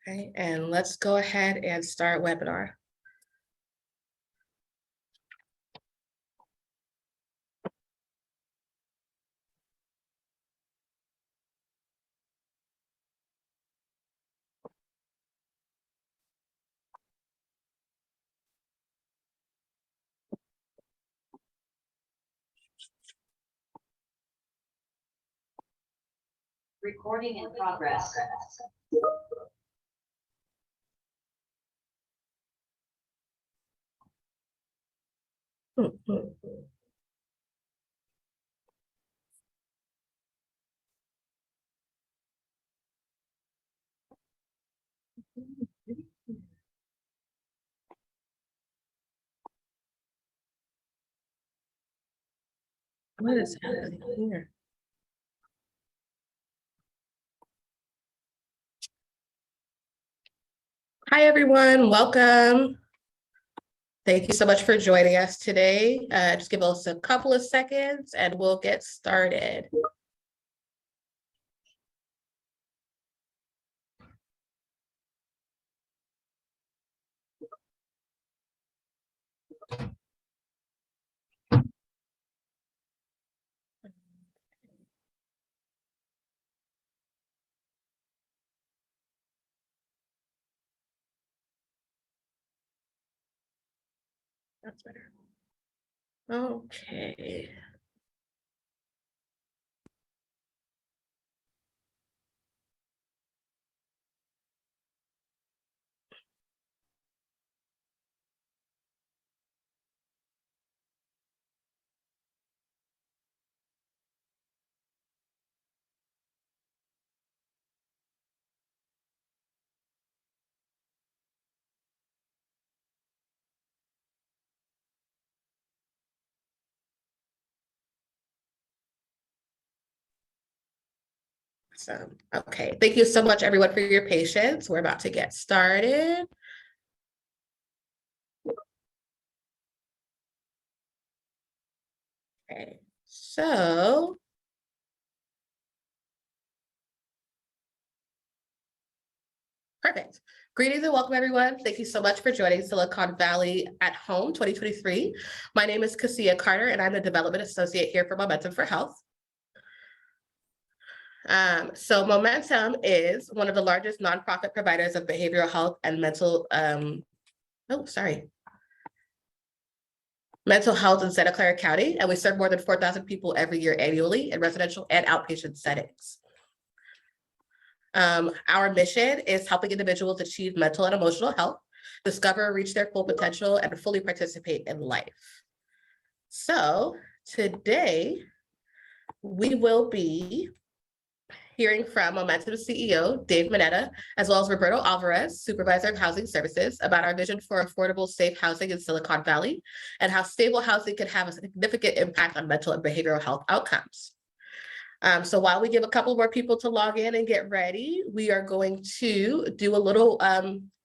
Okay, and let's go ahead and start webinar. Recording in progress. What is happening here? Hi, everyone. Welcome. Thank you so much for joining us today. Just give us a couple of seconds and we'll get started. That's better. Okay. So, okay. Thank you so much, everyone, for your patience. We're about to get started. Okay. So, perfect. Greetings and welcome, everyone. Thank you so much for joining Silicon Valley at Home 2023. My name is Cassia Carter, and I'm the Development Associate here for Momentum for Health. So Momentum is one of the largest nonprofit providers of behavioral health and mental health in Santa Clara County, and we serve more than 4,000 people every year annually in residential and outpatient settings. Our mission is helping individuals achieve mental and emotional health, discover, reach their full potential, and fully participate in life. So today, we will be hearing from Momentum CEO, Dave Mineta, as well as Roberto Alvarez, Supervisor of Housing Services, about our vision for affordable, safe housing in Silicon Valley and how stable housing can have a significant impact on mental and behavioral health outcomes. So while we give a couple more people to log in and get ready, we are going to do a little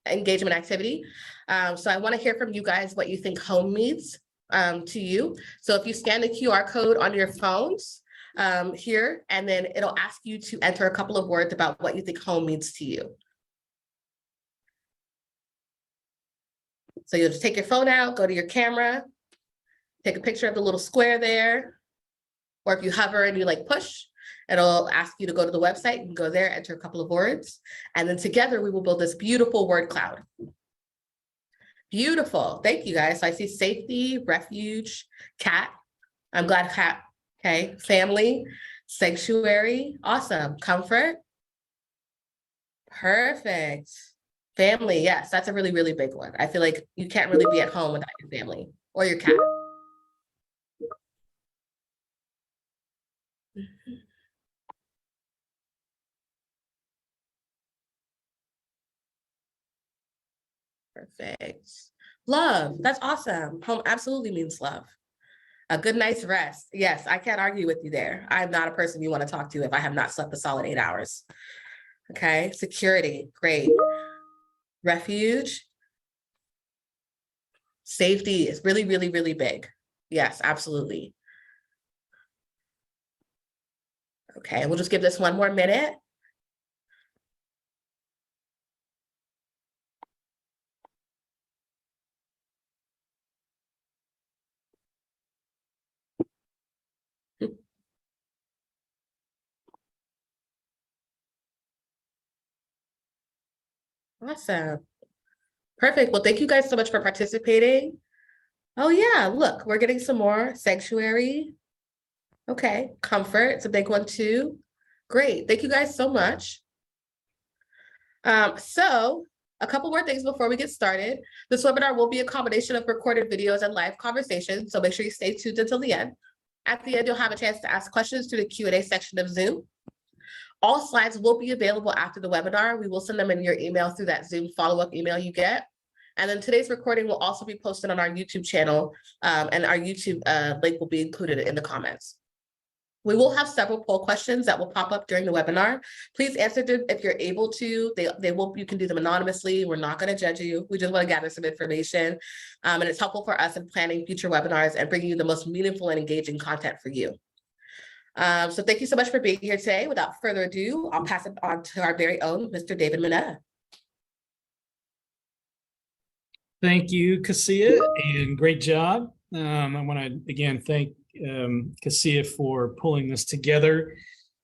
engagement activity. So I want to hear from you guys what you think home means to you. So if you scan the QR code on your phones here, and then it'll ask you to enter a couple of words about what you think home means to you. So you'll just take your phone out, go to your camera, take a picture of the little square there, or if you hover and you like push, it'll ask you to go to the website. You can go there, enter a couple of words, and then together we will build this beautiful word cloud. Beautiful. Thank you, guys. So I see safety, refuge, cat. I'm glad cat. Okay. Family, sanctuary. Awesome. Comfort. Perfect. Family. Yes, that's a really, really big one. I feel like you can't really be at home without your family or your cat. Perfect. Love. That's awesome. Home absolutely means love. A good night's rest. Yes, I can't argue with you there. I'm not a person you want to talk to if I have not slept a solid 8 hours. Okay. Security. Great. Refuge. Safety is really, really, really big. Yes, absolutely. Okay. We'll just give this one more minute. Awesome. Perfect. Well, thank you guys so much for participating. Oh yeah, look, we're getting some more sanctuary. Okay, comfort, it's a big one too. Great. Thank you guys so much. So a couple more things before we get started. This webinar will be a combination of recorded videos and live conversations, so make sure you stay tuned until the end. At the end, you'll have a chance to ask questions through the Q&A section of Zoom. All slides will be available after the webinar. We will send them in your email through that Zoom follow-up email you get. And then today's recording will also be posted on our YouTube channel, and our YouTube link will be included in the comments. We will have several poll questions that will pop up during the webinar. Please answer them if you're able to. You can do them anonymously. We're not going to judge you. We just want to gather some information. And it's helpful for us in planning future webinars and bringing you the most meaningful and engaging content for you. So thank you so much for being here today. Without further ado, I'll pass it on to our very own Mr. David Mineta. Thank you, Cassia, and great job. I want to again thank Cassia for pulling this together,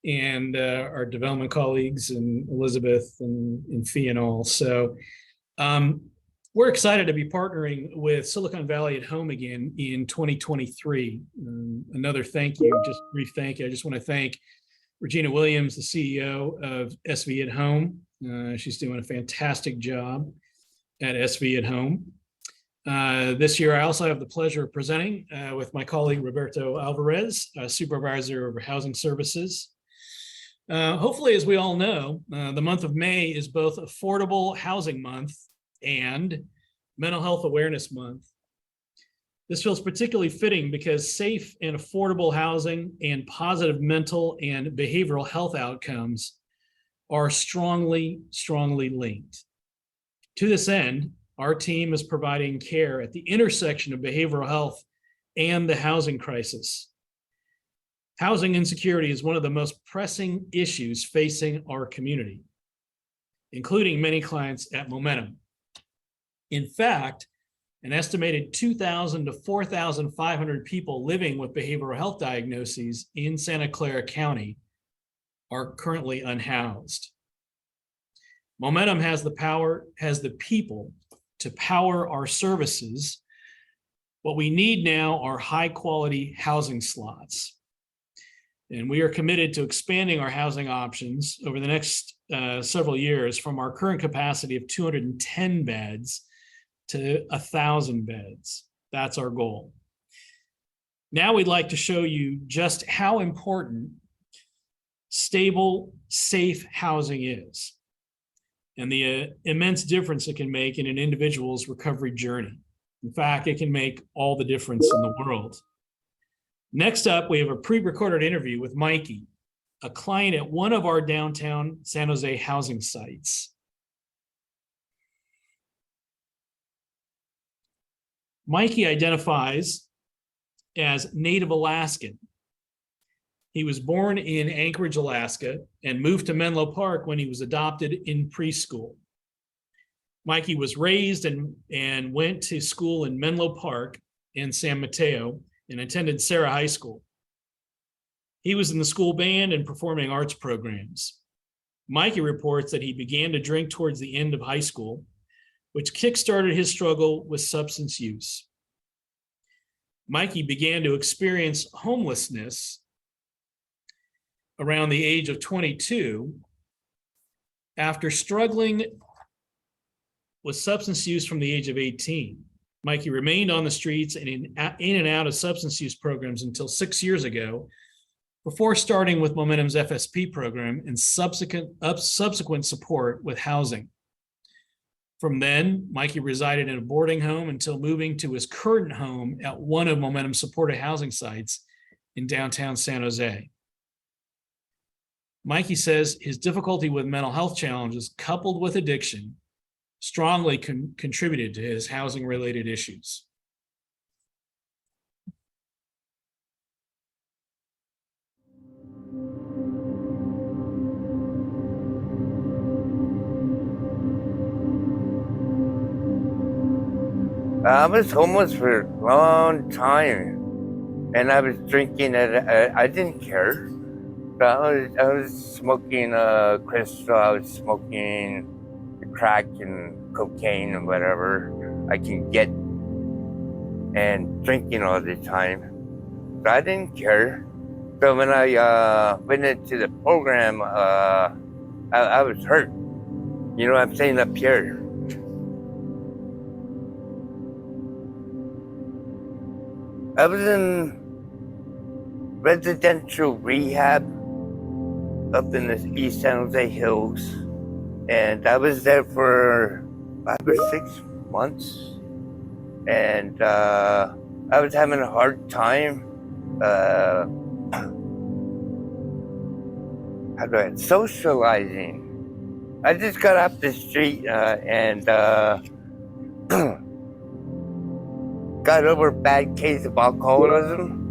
and our development colleagues and Elizabeth and Fee and all. So we're excited to be partnering with Silicon Valley at Home again in 2023. Another thank you, just brief thank you. I just want to thank Regina Williams, the CEO of SV at Home. She's doing a fantastic job at SV at Home. This year, I also have the pleasure of presenting with my colleague Roberto Alvarez, Supervisor of Housing Services. Hopefully, as we all know, the month of May is both Affordable Housing Month and Mental Health Awareness Month. This feels particularly fitting because safe and affordable housing and positive mental and behavioral health outcomes are strongly linked. To this end, our team is providing care at the intersection of behavioral health and the housing crisis. Housing insecurity is one of the most pressing issues facing our community, including many clients at Momentum. In fact, an estimated 2,000 to 4,500 people living with behavioral health diagnoses in Santa Clara County are currently unhoused. Momentum has the people to power our services. What we need now are high quality housing slots. And we are committed to expanding our housing options over the next several years from our current capacity of 210 beds to 1,000 beds. That's our goal. Now we'd like to show you just how important stable, safe housing is, and the immense difference it can make in an individual's recovery journey. In fact, it can make all the difference in the world. Next up, we have a pre-recorded interview with Mikey, a client at one of our downtown San Jose housing sites. Mikey identifies as Native Alaskan. He was born in Anchorage, Alaska, and moved to Menlo Park when he was adopted in preschool. Mikey was raised and went to school in Menlo Park and San Mateo and attended Sarah High School. He was in the school band and performing arts programs. Mikey reports that he began to drink towards the end of high school, which kickstarted his struggle with substance use. Mikey began to experience homelessness around the age of 22 after struggling with substance use from the age of 18. Mikey remained on the streets and in and out of substance use programs until 6 years ago, before starting with Momentum's FSP program and subsequent support with housing. From then, Mikey resided in a boarding home until moving to his current home at one of Momentum's supported housing sites in downtown San Jose. Mikey says his difficulty with mental health challenges, coupled with addiction, strongly contributed to his housing-related issues. I was homeless for a long time, and I was drinking it. I didn't care. But I was smoking crystal. I was smoking crack and cocaine and whatever I can get, and drinking all the time. So I didn't care. So when I went into the program, I was hurt. You know what I'm saying, up here. I was in residential rehab up in the East San Jose Hills, and I was there for 5 or 6 months, and I was having a hard time. How do I socializing? I just got off the street and got over a bad case of alcoholism.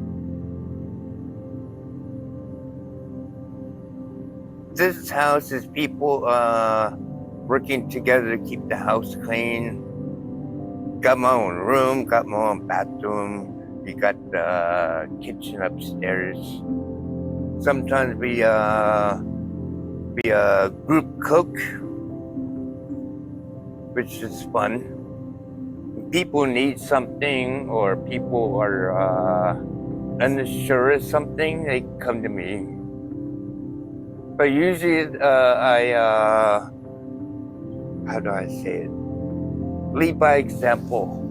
This house is people working together to keep the house clean. Got my own room, got my own bathroom. We got the kitchen upstairs. Sometimes we group cook, which is fun. People need something, or people are unsure of something, they come to me. But usually how do I say it? Lead by example.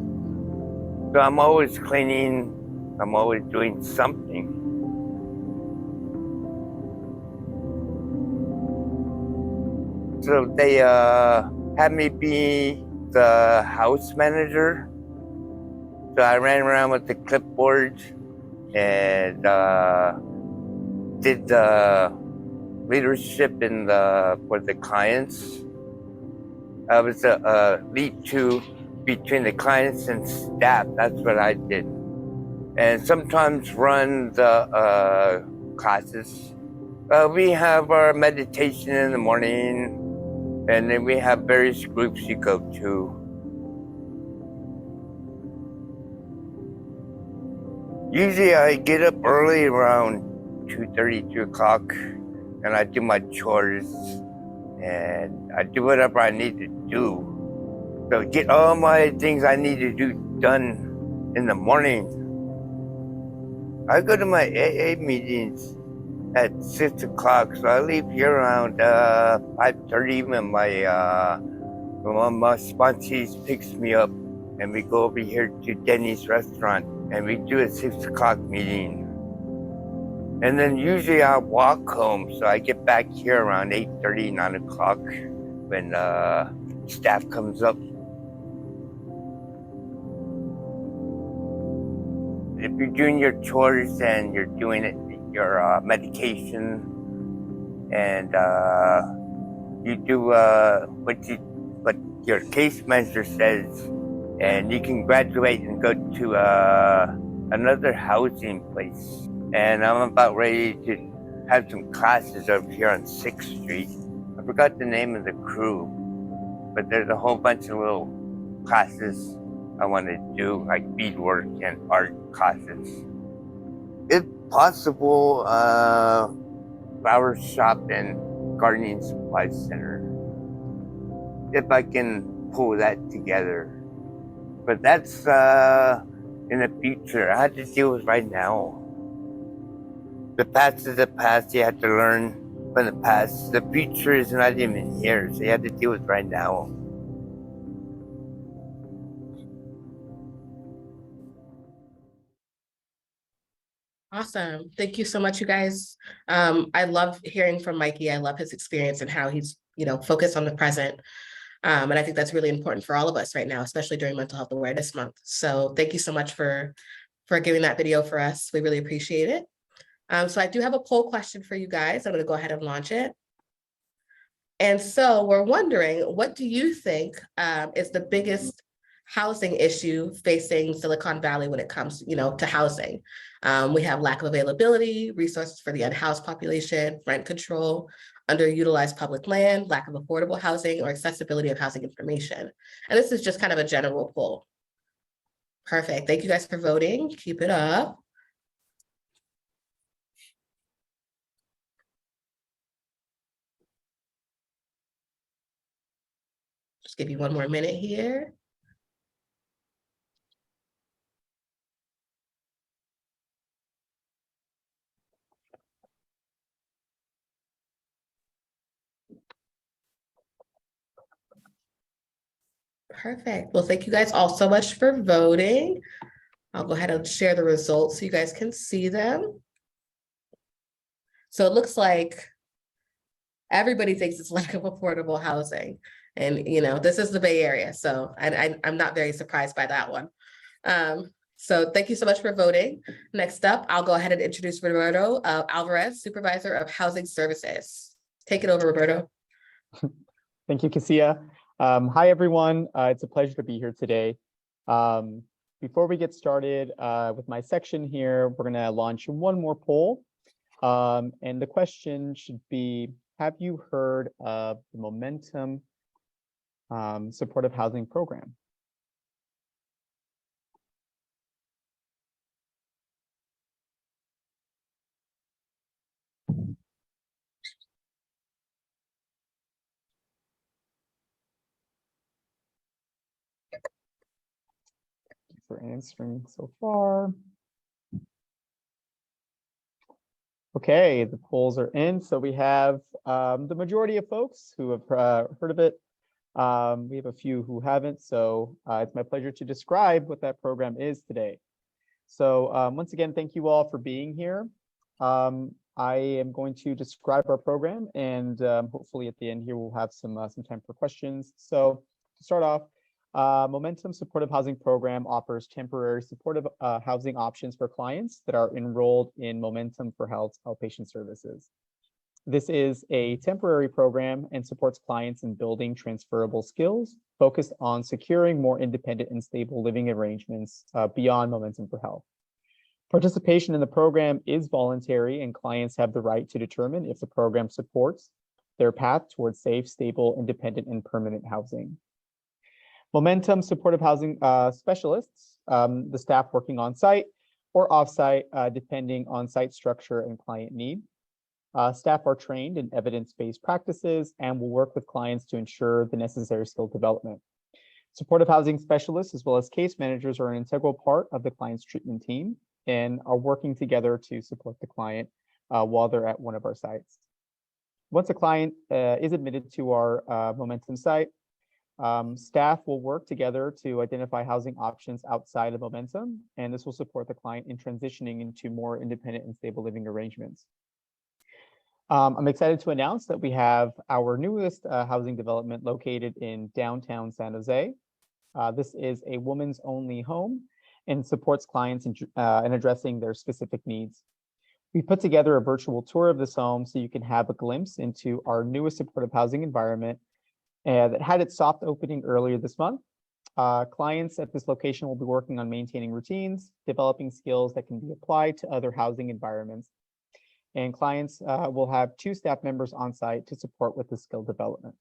So I'm always cleaning, I'm always doing something. So they had me be the house manager. So I ran around with the clipboard and did the leadership for the clients. I was a lead between the clients and staff. That's what I did. And sometimes run the classes. We have our meditation in the morning, and then we have various groups you go to. Usually I get up early around 2:30, 3 o'clock, and I do my chores, and I do whatever I need to do. So get all my things I need to do done in the morning. I go to my AA meetings at 6 o'clock, so I leave here around 5:30 when one of my sponsees picks me up, and we go over here to Denny's restaurant, and we do a 6 o'clock meeting. And then usually I'll walk home, so I get back here around 8:30, 9 o'clock when staff comes up. If you're doing your chores and you're doing your medication, and you do what your case manager says, and you can graduate and go to another housing place. And I'm about ready to have some classes over here on 6th Street. I forgot the name of the crew, but there's a whole bunch of little classes I want to do, like beadwork and art classes. If possible, flower shop and gardening supply center, if I can pull that together. But that's in the future. I have to deal with right now. The past is the past. You have to learn from the past. The future is not even here, so you have to deal with right now. Awesome. Thank you so much, you guys. I love hearing from Mikey. I love his experience and how he's, focused on the present. And I think that's really important for all of us right now, especially during Mental Health Awareness Month. So thank you so much for giving that video for us. We really appreciate it. So I do have a poll question for you guys. I'm going to go ahead and launch it. And so we're wondering, what do you think is the biggest housing issue facing Silicon Valley when it comes, to housing? We have lack of availability, resources for the unhoused population, rent control, underutilized public land, lack of affordable housing, or accessibility of housing information. And this is just kind of a general poll. Perfect. Thank you guys for voting. Keep it up. Just give you one more minute here. Perfect. Well, thank you guys all so much for voting. I'll go ahead and share the results so you guys can see them. So it looks like everybody thinks it's lack of affordable housing. And, this is the Bay Area, so I'm not very surprised by that one. So thank you so much for voting. Next up, I'll go ahead and introduce Roberto Alvarez, Supervisor of Housing Services. Take it over, Roberto. Thank you, Cassia. Hi, everyone. It's a pleasure to be here today. Before we get started with my section here, we're going to launch one more poll. And the question should be, have you heard of the Momentum Supportive Housing Program? For answering so far. Okay, the polls are in. So we have the majority of folks who have heard of it. We have a few who haven't. So it's my pleasure to describe what that program is today. So once again, thank you all for being here. I am going to describe our program, and hopefully at the end here, we'll have some time for questions. So to start off, Momentum Supportive Housing Program offers temporary supportive housing options for clients that are enrolled in Momentum for Health's outpatient services. This is a temporary program and supports clients in building transferable skills focused on securing more independent and stable living arrangements beyond Momentum for Health. Participation in the program is voluntary, and clients have the right to determine if the program supports their path towards safe, stable, independent, and permanent housing. Momentum Supportive Housing specialists, the staff working on site or off-site, depending on site structure and client need. Staff are trained in evidence-based practices and will work with clients to ensure the necessary skill development. Supportive housing specialists, as well as case managers, are an integral part of the client's treatment team and are working together to support the client while they're at one of our sites. Once a client is admitted to our Momentum site, staff will work together to identify housing options outside of Momentum, and this will support the client in transitioning into more independent and stable living arrangements. I'm excited to announce that we have our newest housing development located in downtown San Jose. This is a women's only home and supports clients in addressing their specific needs. We put together a virtual tour of this home so you can have a glimpse into our newest supportive housing environment that had its soft opening earlier this month. Clients at this location will be working on maintaining routines, developing skills that can be applied to other housing environments. And clients will have 2 staff members on site to support with the skill development.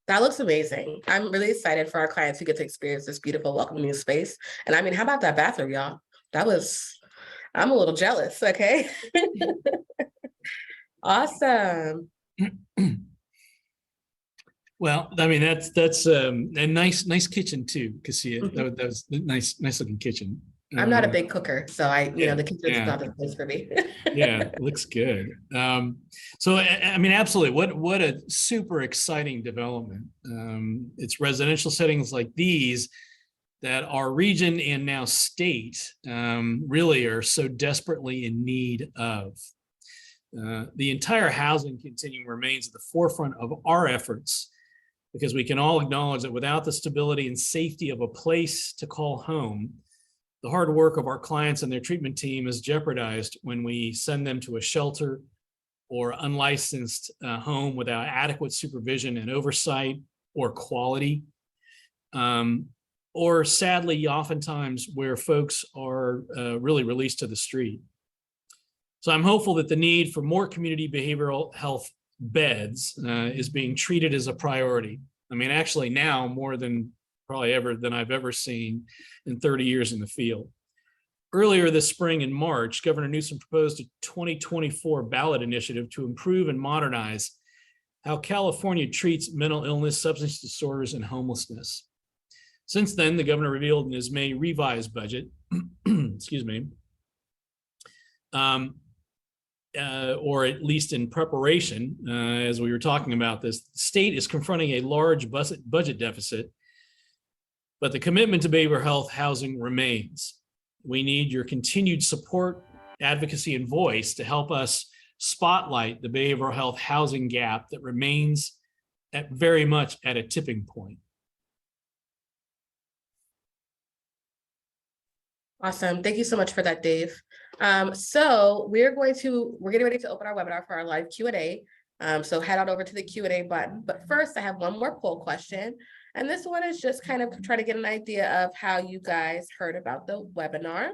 That looks amazing. I'm really excited for our clients who get to experience this beautiful, welcoming space. And I mean, how about that bathroom, y'all? I'm a little jealous, okay? Awesome. Well, I mean, that's a nice kitchen too, Cassia. That was a nice looking kitchen. I'm not a big cooker, so yeah, the kitchen's yeah. not the place for me. Yeah, looks good. So I mean, absolutely. What a super exciting development. It's residential settings like these that our region and now state really are so desperately in need of. The entire housing continuum remains at the forefront of our efforts because we can all acknowledge that without the stability and safety of a place to call home, the hard work of our clients and their treatment team is jeopardized when we send them to a shelter or unlicensed home without adequate supervision and oversight or quality. Or sadly, oftentimes where folks are really released to the street. So I'm hopeful that the need for more community behavioral health beds is being treated as a priority. I mean, actually now more than probably ever than I've ever seen in 30 years in the field. Earlier this spring in March, Governor Newsom proposed a 2024 ballot initiative to improve and modernize how California treats mental illness, substance disorders, and homelessness. Since then, the governor revealed in his May revised budget, excuse me, or at least in preparation, as we were talking about this, the state is confronting a large budget deficit, but the commitment to behavioral health housing remains. We need your continued support, advocacy, and voice to help us spotlight the behavioral health housing gap that remains very much at a tipping point. Awesome. Thank you so much for that, Dave. So we're getting ready to open our webinar for our live Q&A. So head on over to the Q&A button. But first, I have one more poll question. And this one is just kind of trying to get an idea of how you guys heard about the webinar.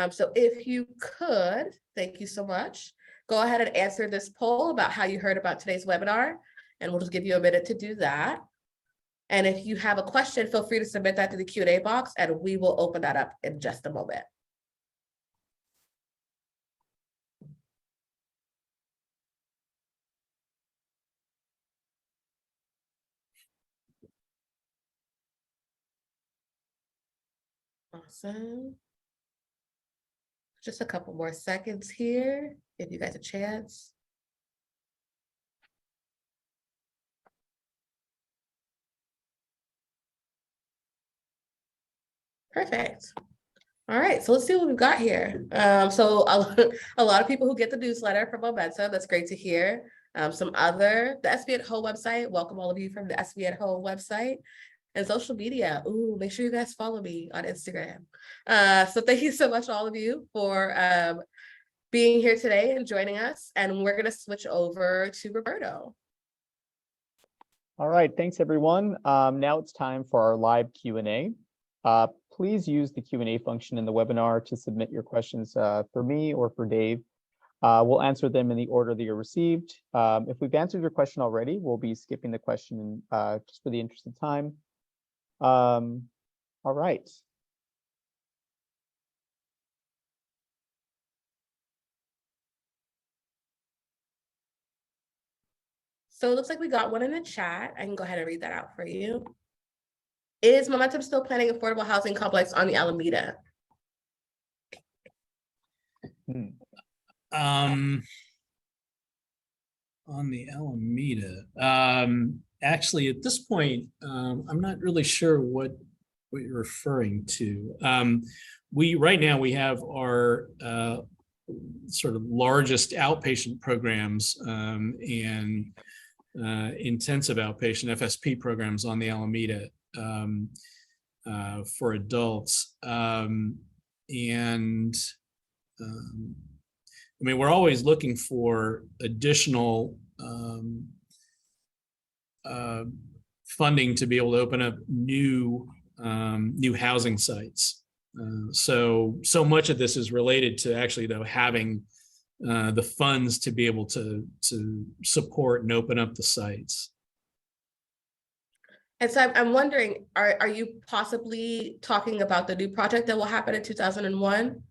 So if you could, thank you so much. Go ahead and answer this poll about how you heard about today's webinar. And we'll just give you a minute to do that. And if you have a question, feel free to submit that to the Q&A box and we will open that up in just a moment. Awesome. Just a couple more seconds here, give you guys a chance. Perfect. All right, so let's see what we've got here. So a lot of people who get the newsletter from Momentum, that's great to hear. The SB at Home website, welcome all of you from the SB at Home website. And social media, ooh, make sure you guys follow me on Instagram. So thank you so much, all of you, for being here today and joining us. And we're gonna switch over to Roberto. All right, thanks everyone. Now it's time for our live Q&A. Please use the Q&A function in the webinar to submit your questions for me or for Dave. We'll answer them in the order that you're received. If we've answered your question already, we'll be skipping the question just for the interest of time. All right. So it looks like we got one in the chat. I can go ahead and read that out for you. Is Momentum still planning affordable housing complex on the Alameda? On the Alameda, actually, at this point, I'm not really sure what you're referring to. Right now we have our sort of largest outpatient programs and intensive outpatient FSP programs on the Alameda for adults. I mean, we're always looking for additional funding to be able to open up new housing sites. So much of this is related to actually, though, having the funds to be able to support and open up the sites. And so I'm wondering, are you possibly talking about the new project that will happen in 2001?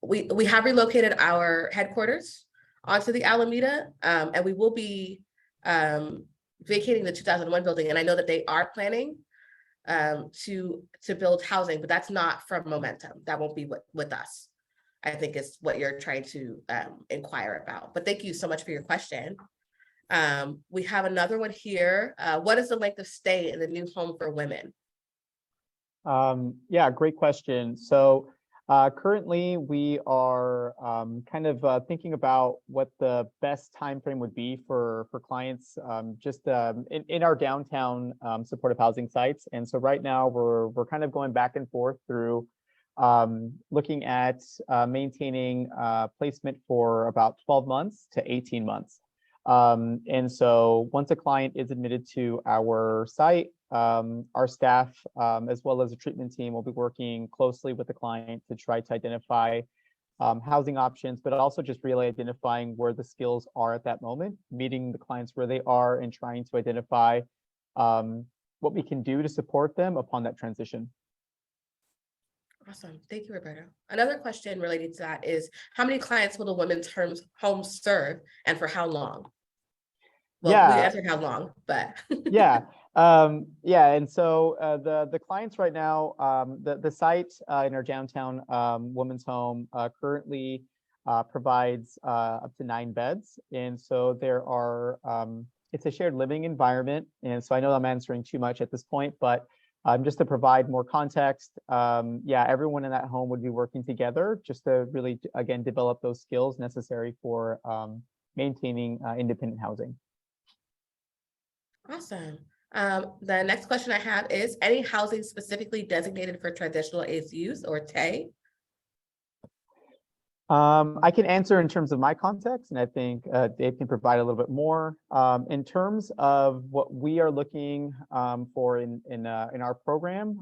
We have relocated our headquarters onto the Alameda, and we will be vacating the 2001 building. And I know that they are planning to build housing, but that's not from Momentum. That won't be with us. I think is what you're trying to inquire about. But thank you so much for your question. We have another one here. What is the length of stay in the new home for women? Yeah, great question. So currently we are kind of thinking about what the best time frame would be for clients just in our downtown supportive housing sites. And so right now we're kind of going back and forth through looking at maintaining placement for about 12 months to 18 months. And so once a client is admitted to our site, our staff, as well as the treatment team, will be working closely with the client to try to identify housing options, but also just really identifying where the skills are at that moment, meeting the clients where they are and trying to identify what we can do to support them upon that transition. Awesome. Thank you, Roberto. Another question related to that is, how many clients will the women's home serve and for how long? Well, we Yeah. answered how long, but Yeah. Yeah. And so the clients right now, the site in our downtown women's home currently provides up to 9 beds. And so there are, it's a shared living environment. And so I know I'm answering too much at this point, but just to provide more context, yeah, everyone in that home would be working together just to really, again, develop those skills necessary for maintaining independent housing. awesome. The next question I have is, any housing specifically designated for transitional age use or TAY? I can answer in terms of my context, and I think Dave can provide a little bit more. In terms of what we are looking for in our program,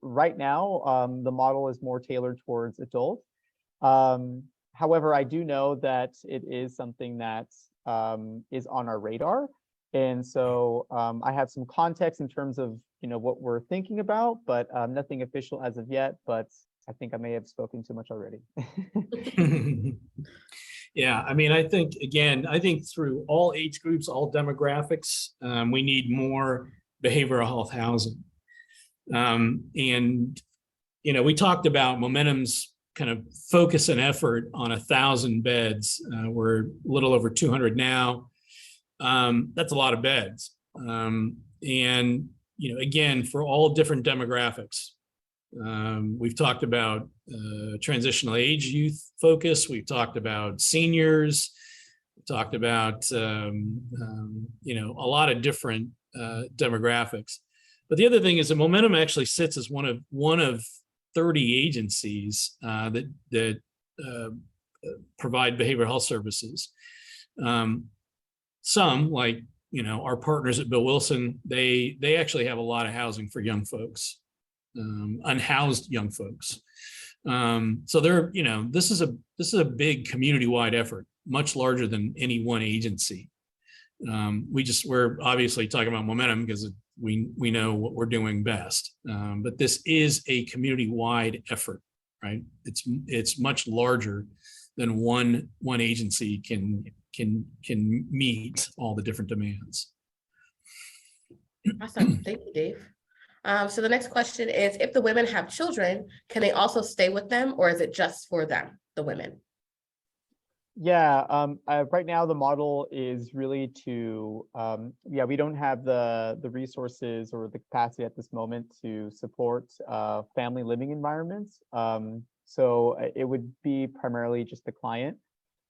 right now, the model is more tailored towards adult. However, I do know that it is something that is on our radar. And so I have some context in terms of what we're thinking about, but nothing official as of yet. But I think I may have spoken too much already. Yeah, I mean, I think through all age groups, all demographics, we need more behavioral health housing. And we talked about Momentum's kind of focus and effort on 1,000 beds. We're a little over 200 now. That's a lot of beds. And again, for all different demographics. We've talked about transitional age youth focus. We've talked about seniors. We've talked about a lot of different demographics. But the other thing is that Momentum actually sits as one of 30 agencies that provide behavioral health services. Some, like our partners at Bill Wilson, they actually have a lot of housing for young folks. Unhoused young folks. So this is a big community-wide effort, much larger than any one agency. We're obviously talking about Momentum because we know what we're doing best. But this is a community-wide effort, right? It's much larger than one agency can meet all the different demands. Awesome. Thank you, Dave. So the next question is, if the women have children, can they also stay with them, or is it just for them, the women? Yeah, right now the model is really to, we don't have the resources or the capacity at this moment to support family living environments. So it would be primarily just the client,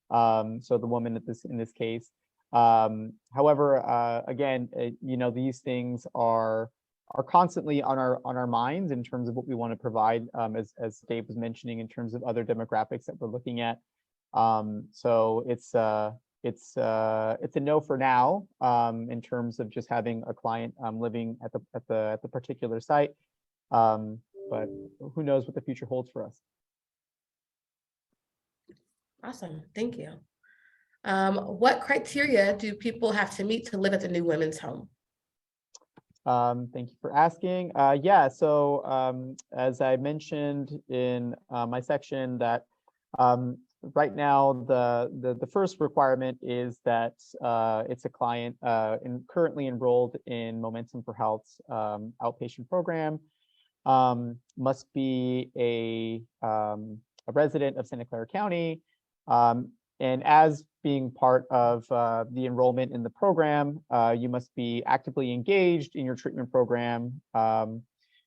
so the woman in this case. However, again, these things are constantly on our minds in terms of what we want to provide, as Dave was mentioning, in terms of other demographics that we're looking at. So it's a no for now, in terms of just having a client living at the particular site. But who knows what the future holds for us. Awesome. Thank you. What criteria do people have to meet to live at the new women's home? Thank you for asking. Yeah, so as I mentioned in my section, that right now, the first requirement is that it's a client currently enrolled in Momentum for Health's outpatient program, must be a resident of Santa Clara County, and as being part of the enrollment in the program, you must be actively engaged in your treatment program.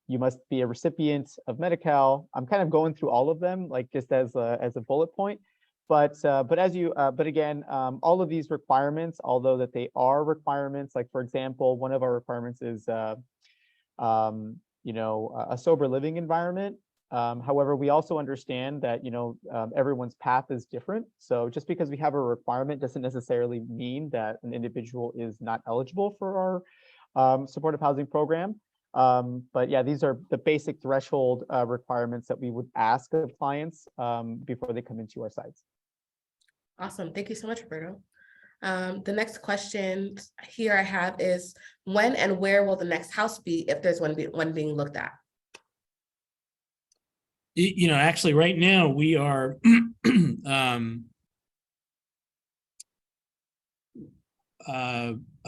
You must be a recipient of Medi-Cal. I'm kind of going through all of them, like just as a bullet point. But again, all of these requirements, although that they are requirements, like for example, one of our requirements is a sober living environment. However, we also understand that everyone's path is different. So just because we have a requirement doesn't necessarily mean that an individual is not eligible for our supportive housing program. But yeah, these are the basic threshold requirements that we would ask of clients before they come into our sites. Awesome. Thank you so much, Roberto. The next question here I have is, when and where will the next house be if there's one being looked at? Actually, right now we are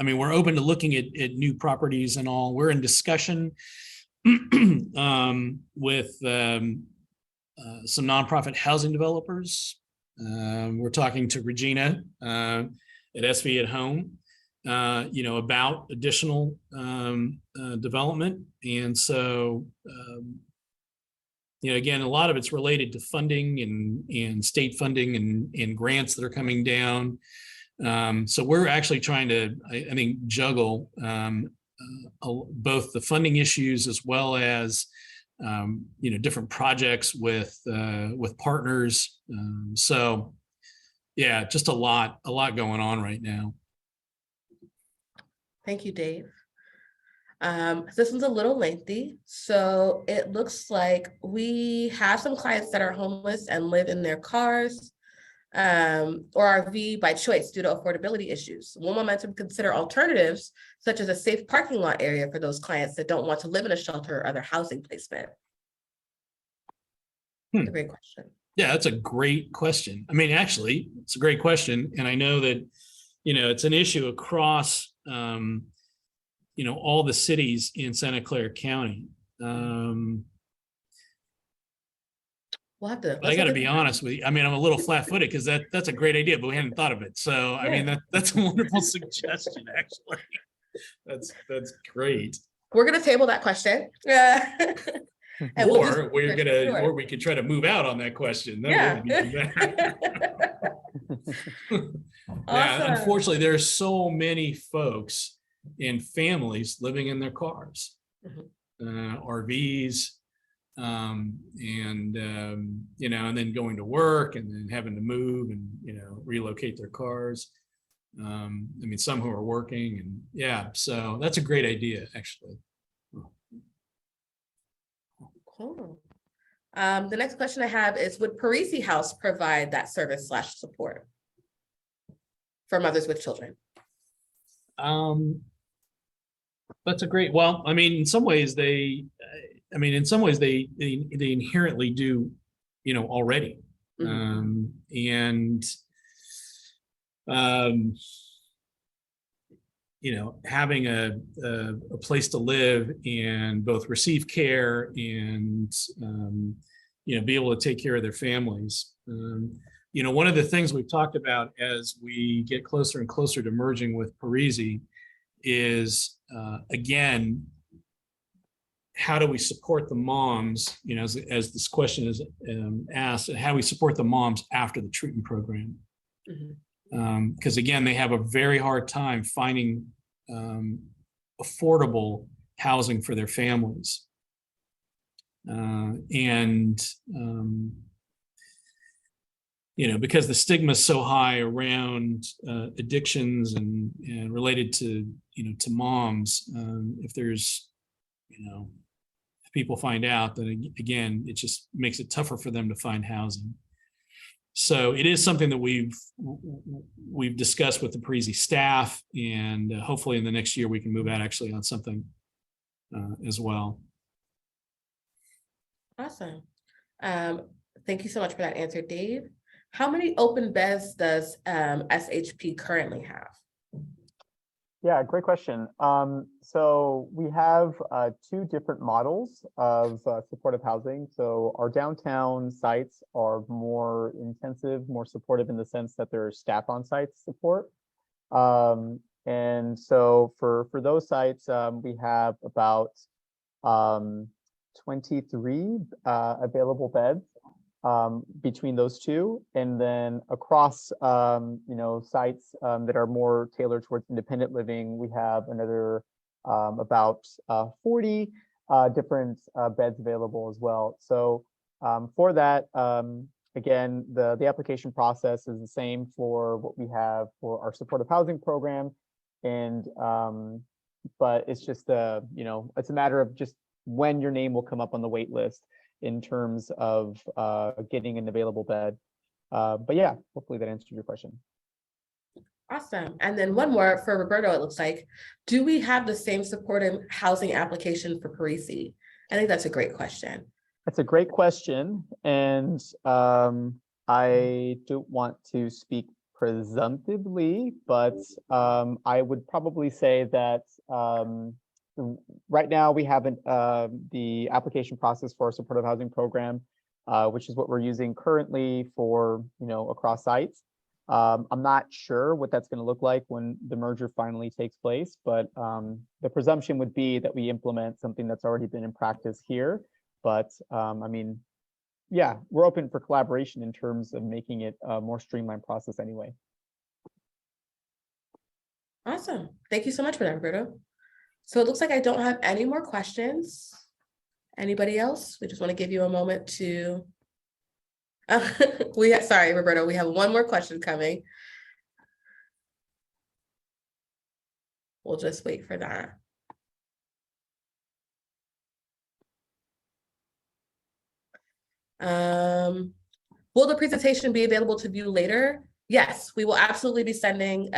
we're open to looking at new properties and all. We're in discussion with some nonprofit housing developers. We're talking to Regina at SV at Home, about additional development. And so, again, a lot of it's related to funding and state funding and grants that are coming down. So we're actually trying to, I think, juggle both the funding issues as well as different projects with partners. So yeah, just a lot going on right now. Thank you, Dave. This one's a little lengthy. So it looks like we have some clients that are homeless and live in their cars or RV by choice due to affordability issues. Will Momentum consider alternatives such as a safe parking lot area for those clients that don't want to live in a shelter or other housing placement? That's a great question. Yeah, that's a great question. I mean, actually, it's a great question. And I know that, it's an issue across, all the cities in Santa Clara County. We'll have to. I got to be honest with you. I mean, I'm a little flat-footed because that's a great idea, but we hadn't thought of it. So, I mean, that's a wonderful suggestion, actually. That's great. We're going to table that question. And or we could try to move out on that question. That would be better. Awesome. Unfortunately, there are so many folks and families living in their cars, RVs, and then going to work and then having to move and relocate their cars. Some who are working, and so that's a great idea, actually. Cool. The next question I have is, would Parisi House provide that service / support for mothers with children? That's a great, well, in some ways they inherently do, already. Having a place to live and both receive care and, be able to take care of their families. One of the things we've talked about as we get closer and closer to merging with Parisi is, again, how do we support the moms, as this question is asked, and how we support the moms after the treatment program. Because again, they have a very hard time finding affordable housing for their families. Because the stigma is so high around addictions and related to moms, if there's, if people find out, then again, it just makes it tougher for them to find housing. So it is something that we've discussed with the Parisi staff, and hopefully in the next year we can move out actually on something as well. Awesome. Thank you so much for that answer, Dave. how many open beds does SHP currently have? Yeah, great question. So we have two different models of supportive housing. So our downtown sites are more intensive, more supportive in the sense that there's staff on site support. And so for those sites, we have about 23 available beds between those two, and then across sites that are more tailored towards independent living, we have another about 40 different beds available as well. So for that, again, the application process is the same for what we have for our supportive housing program, and but it's just it's a matter of just when your name will come up on the wait list in terms of getting an available bed. But yeah, hopefully that answered your question. Awesome. And then one more for Roberto, it looks like. Do we have the same supportive housing application for Parisi? I think that's a great question. That's a great question. And I don't want to speak presumptively, but I would probably say that right now we haven't the application process for our supportive housing program, which is what we're using currently for across sites. I'm not sure what that's going to look like when the merger finally takes place, but the presumption would be that we implement something that's already been in practice here. But I mean, yeah, we're open for collaboration in terms of making it a more streamlined process anyway. Awesome. Thank you so much for that, Roberto. So it looks like I don't have any more questions. Anybody else? We just want to give you a moment to. Sorry, Roberto, we have one more question coming. We'll just wait for that. Will the presentation be available to view later? Yes, we will absolutely be sending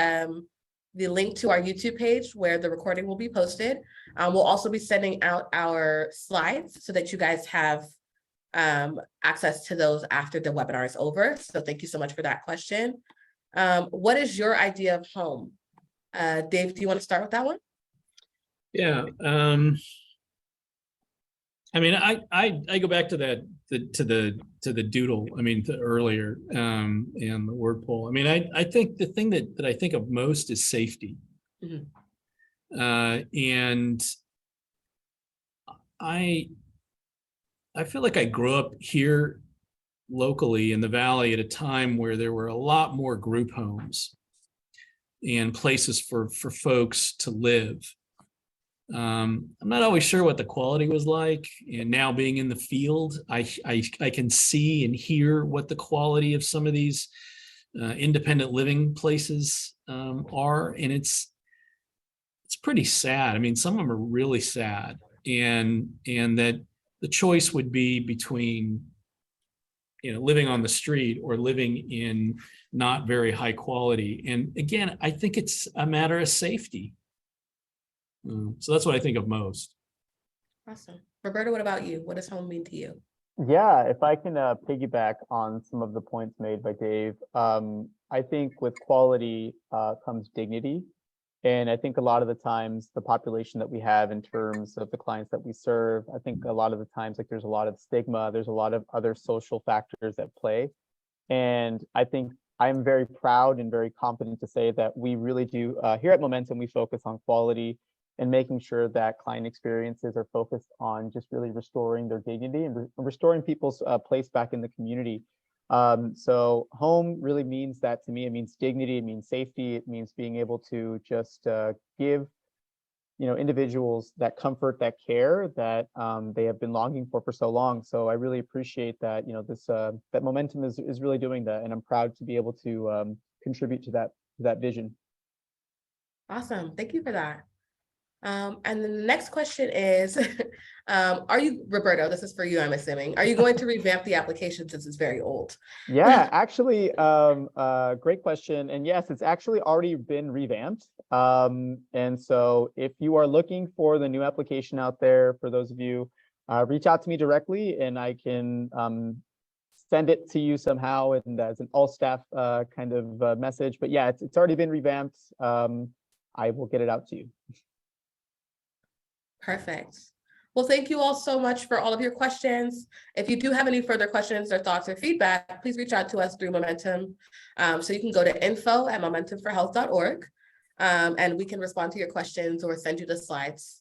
the link to our YouTube page where the recording will be posted. We'll also be sending out our slides so that you guys have access to those after the webinar is over. So thank you so much for that question. What is your idea of home? Dave, do you want to start with that one? Yeah. I mean, I go back to that to the doodle. I mean, earlier and the word poll. I mean, I think the thing that I think of most is safety, and I feel like I grew up here locally in the Valley at a time where there were a lot more group homes and places for folks to live. I'm not always sure what the quality was like, and now being in the field, I can see and hear what the quality of some of these independent living places are, and it's pretty sad. I mean, some of them are really sad, and that the choice would be between living on the street or living in not very high quality. And again, I think it's a matter of safety. So that's what I think of most. Awesome. Roberto, what about you? What does home mean to you? Yeah, if I can piggyback on some of the points made by Dave, I think with quality comes dignity. And I think a lot of the times the population that we have in terms of the clients that we serve, I think a lot of the times like there's a lot of stigma, there's a lot of other social factors at play. And I think I'm very proud and very confident to say that we really do, here at Momentum, we focus on quality and making sure that client experiences are focused on just really restoring their dignity and restoring people's place back in the community. So home really means that to me. It means dignity, it means safety, it means being able to just give individuals that comfort, that care that they have been longing for so long. So I really appreciate that this that Momentum is really doing that, and I'm proud to be able to contribute to that vision. Awesome. Thank you for that. And then the next question is, are you, Roberto, this is for you, I'm assuming, are you going to revamp the application since it's very old? Yeah, actually, great question. And yes, it's actually already been revamped. And so if you are looking for the new application out there, for those of you, reach out to me directly and I can send it to you somehow and as an all staff kind of message. But yeah, it's already been revamped. I will get it out to you. Perfect. Well, thank you all so much for all of your questions. If you do have any further questions or thoughts or feedback, please reach out to us through Momentum. So you can go to info@momentumforhealth.org and we can respond to your questions or send you the slides.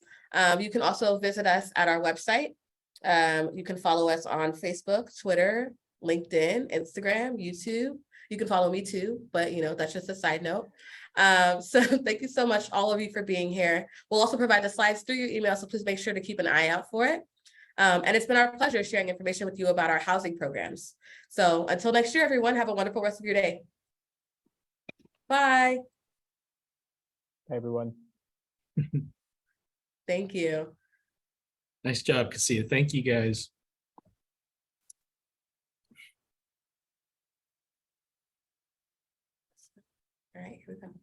You can also visit us at our website. You can follow us on Facebook, Twitter, LinkedIn, Instagram, YouTube. You can follow me too, but that's just a side note. So thank you so much, all of you, for being here. We'll also provide the slides through your email, so please make sure to keep an eye out for it. And it's been our pleasure sharing information with you about our housing programs. So until next year, everyone, have a wonderful rest of your day. Bye. Hi, everyone. Thank you. Nice job, Cassia. Thank you, guys. All right, here we go.